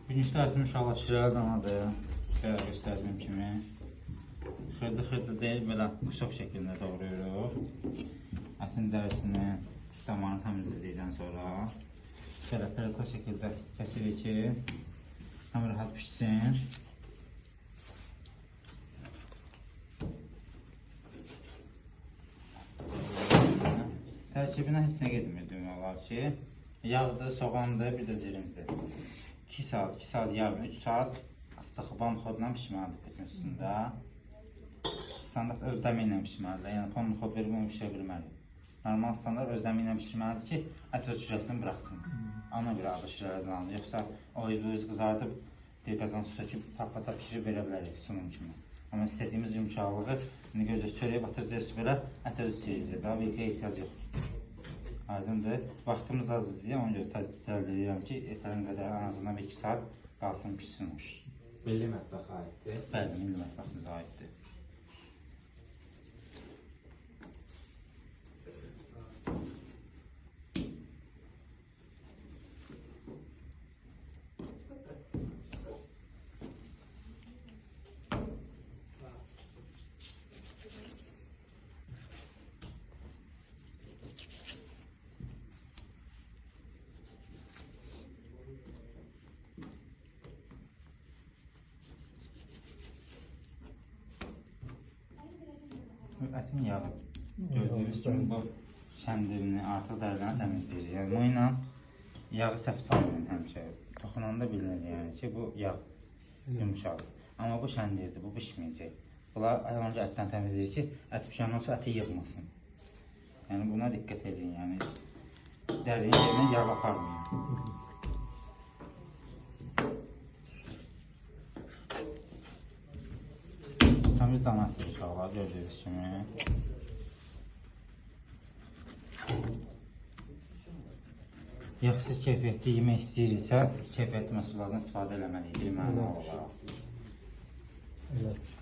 Birinci dərsim inşallah şirəli danadır. Belə göstərdiyim kimi. Xırdı deyil, belə qusaq şəklində doğrayırıq. Ətin dərisini, damarını təmizlədikdən sonra belə perekla şəkildə kəsirik ki, həm rahat pişsin. Tərkibinə heç nə gedmir demək olar ki, yağdır, soğandır, bir də zirimizdir. 2 saat yarım, 3 saat astıqban xodla pişməlidir peçin üstündə. Standart öz dəmi ilə pişməlidir, yəni tonlu xod verib onu pişirə bilməlidir. Normal standart öz dəmi ilə pişirməlidir ki, ət öz şirəsini bıraxsın. Ona görə adı şirələrdən alınır. Yoxsa o yüz qızardıb, bir qazan su töküb, tapata pişirib verə bilərik sunum kimi. Amma istədiyimiz yumuşaqlığı, indi gözlə çörəyə batıracaq su belə, ət özü çirəcək, daha birlikə ehtiyac yoxdur. Aydındır. Vaxtımız azdır deyə, ona görə təcrübə edirəm ki, yetərin qədər ən azından 2 saat qalsın, pişsin. Milli mətbəxə aiddir. Bəli, milli mətbəximizə aiddir. Ətin yağı gördüyünüz kimi bu kəndirini, artıq dərilərini təmizləyir. Yəni bu ilə yağı səhv salmayın həmişə. Toxunanda bilinir yəni ki, bu yağ yumuşaqdır. Amma bu kəndirdir, bu pişməyəcək. Bunlar önce ətdən təmizləyir ki, ət pişəndən sonra əti yığmasın. Yəni buna diqqət edin. Yəni dərinin yerinə yağ aparmayın. Təmiz dana ətdir uşaqlar, gördüyünüz kimi. Yaxşı keyfiyyətli yemək istəyirsə, keyfiyyətli məhsullardan istifadə eləməliyik, bilməli olaraq.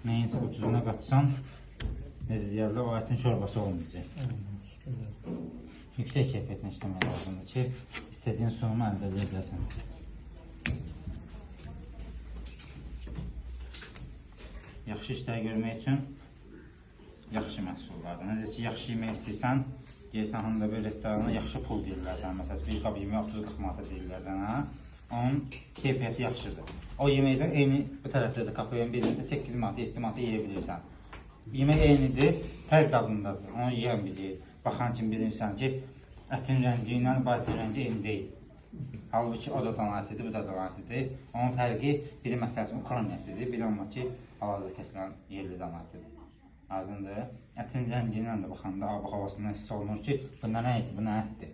Neyinsə ucuzuna qaçsan, necə deyərlər, o ətin şorbası olmayacaq. Yüksək keyfiyyətlə işləmək lazımdır ki, istədiyin sunumu əldə edə biləsən. Yaxşı işləri görmək üçün yaxşı məhsullardır. Necə ki, yaxşı yemək istəyirsən, gelsən hanımda bir restorana yaxşı pul deyirlər sənə. Məsələn, bir qab yemək 30-40 manata deyirlər sənə. Onun keyfiyyəti yaxşıdır. O yeməkdən eyni bu tərəfdə də kafeyin birində 8 manata, 7 manata yeyə bilirsən. Yemək eynidir, fərq dadındadır. Onu yiyən bilir. Baxan kimi bilirsən ki, ətin rəngi ilə bayatın rəngi eyni deyil. Halbuki o da dana ətidir, bu da dana ətidir. Onun fərqi biri məsələn Ukran ətidir, biri amma ki, hal-hazırda kəsilən yerli dana ətidir. Aydındır. Ətin rəngi ilə də baxanda, havasından hiss olunur ki, bu nə ətdir, bu nə ətdir.